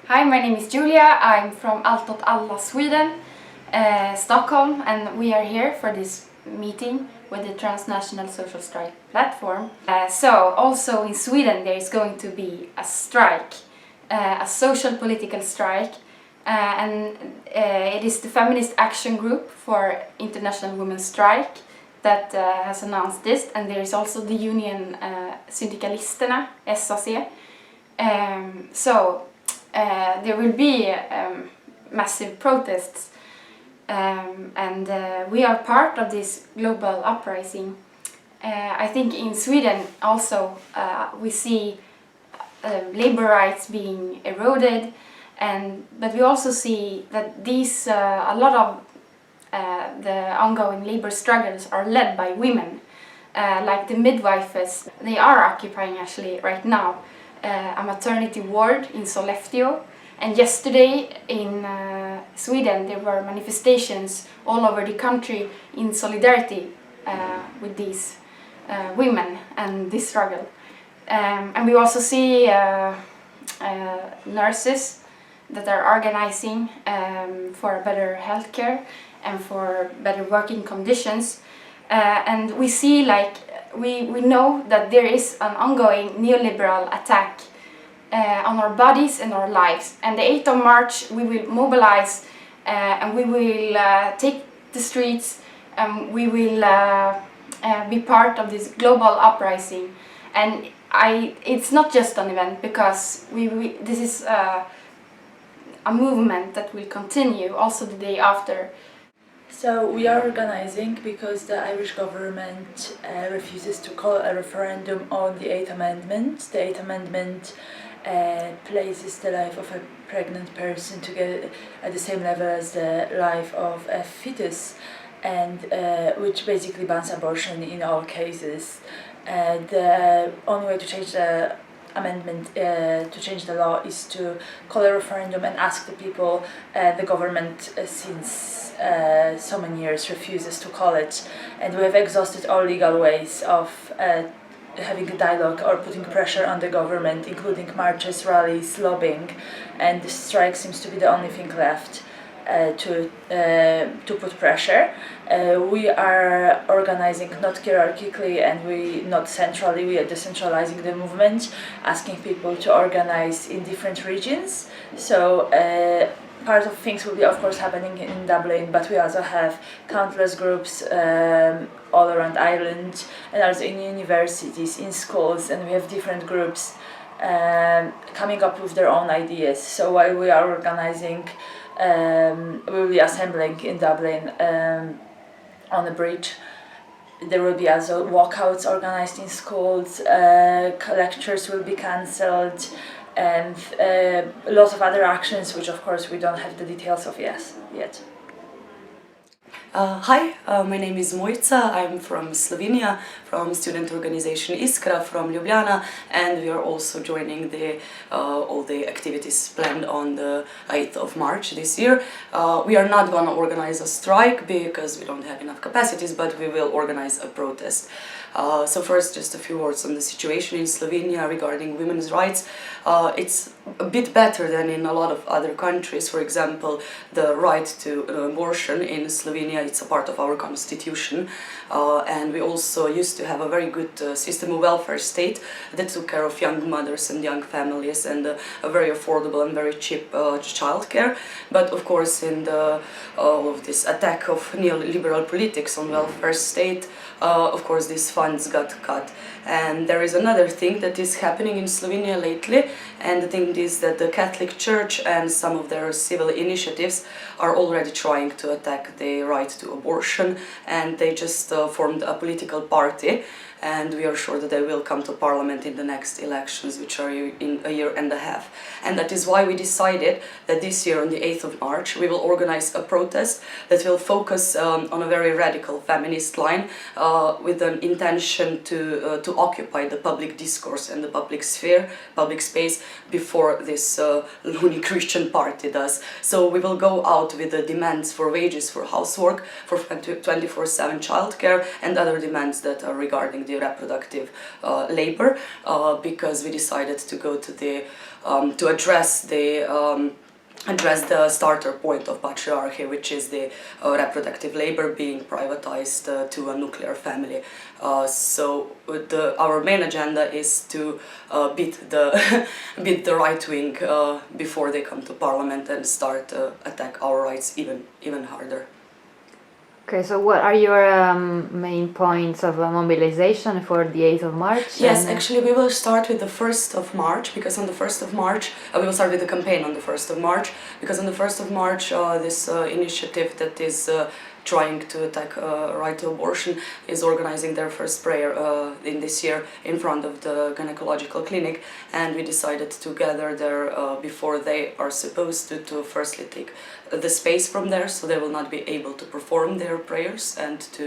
Hi, my name is Julia. I'm from Allt åt alla Sweden, Stockholm, and we are here for this meeting with the Transnational Social Strike Platform. Also in Sweden there is going to be a strike, a social political strike, and it is the Feminist Action Group for International Women's Strike that has announced this, and there is also the union Syndikalisterna, SAC. There will be massive protests, and we are part of this global uprising. I think in Sweden also we see labor rights being eroded, but we also see that a lot of the ongoing labor struggles are led by women, like the midwives. They are occupying actually right now a maternity ward in Sollefteå, and yesterday in Sweden there were manifestations all over the country in solidarity with these women and this struggle. And we also see nurses that are organizing for better healthcare and for better working conditions, and we see we know that there is an ongoing neoliberal attack on our bodies and our lives. And the 8th of March we will mobilize and we will take the streets, and we will be part of this global uprising. And it's not just an event, because this is a movement that will continue also the day after. So we are organizing because the Irish government refuses to call a referendum on the 8th Amendment. The 8th Amendment places the life of a pregnant person to get at the same level as the life of a fetus, and which basically bans abortion in all cases. The only way to change the amendment, to change the law, is to call a referendum and ask the people. The government since so many years refuses to call it, and we have exhausted all legal ways of having a dialogue or putting pressure on the government, including marches, rallies, lobbying, and the strike seems to be the only thing left to put pressure. We are organizing not hierarchically and not centrally. We are decentralizing the movement, asking people to organize in different regions. So part of things will be of course happening in Dublin, but we also have countless groups all around Ireland, and also in universities, in schools, and we have different groups coming up with their own ideas. So while we are organizing, we will be assembling in Dublin on the bridge. There will be also walkouts organized in schools, lectures will be cancelled, and lots of other actions which of course we don't have the details of yet. Hi, my name is Mojca. I'm from Slovenia, from student organization Iskra from Ljubljana, and we are also joining all the activities planned on the 8th of March this year. We are not going to organize a strike because we don't have enough capacities, but we will organize a protest. So first, just a few words on the situation in Slovenia regarding women's rights. It's a bit better than in a lot of other countries. For example, the right to abortion in Slovenia, it's a part of our constitution, and we also used to have a very good system of welfare state that took care of young mothers and young families, and a very affordable and very cheap childcare. But of course, in all of this attack of neoliberal politics on welfare state, of course these funds got cut. And there is another thing that is happening in Slovenia lately, and the thing is that the Catholic Church and some of their civil initiatives are already trying to attack the right to abortion, and they just formed a political party, and we are sure that they will come to parliament in the next elections, which are in a year and a half. And that is why we decided that this year on the 8th of March we will organize a protest that will focus on a very radical feminist line, with an intention to occupy the public discourse and the public sphere, public space, before this loony Christian party does. So we will go out with the demands for wages for housework, work, for 24/7 childcare, and other demands that are regarding the reproductive labor, because we decided to go to the to address the starter point of patriarchy, which is the reproductive labor being privatized to a nuclear family. Our main agenda is to beat the right wing before they come to parliament and start attack our rights even harder. Okay, so what are your main points of mobilization for the 8th of March? Yes, actually we will start with the 1st of March, because on the 1st of March, we will start with the campaign on the 1st of March, because on the 1st of March this initiative that is trying to attack right to abortion is organizing their first prayer in this year in front of the gynecological clinic, and we decided to gather there before they are supposed to firstly take the space from there, so they will not be able to perform their prayers and to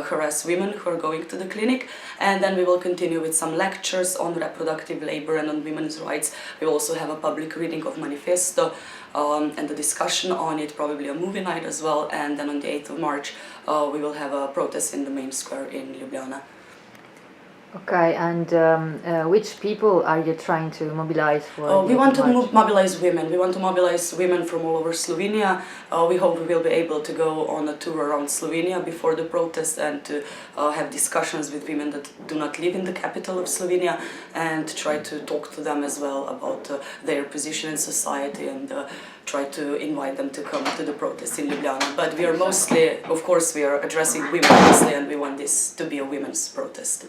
harass women who are going to the clinic. And then we will continue with some lectures on reproductive labor and on women's rights. We will also have a public reading of manifesto and a discussion on it, probably a movie night as well. And then on the 8th of March we will have a protest in the main square in Ljubljana. Okay, and which people are you trying to mobilize for? We want to March? mobilize women. We want to mobilize women from all over Slovenia. We hope we will be able to go on a tour around Slovenia before the protest and to have discussions with women that do not live in the capital of Slovenia, and try to talk to them as well about their position in society, and try to invite them to come to the protest in Ljubljana. But we are mostly, of course, we are addressing women mostly, and we want this to be a women's protest.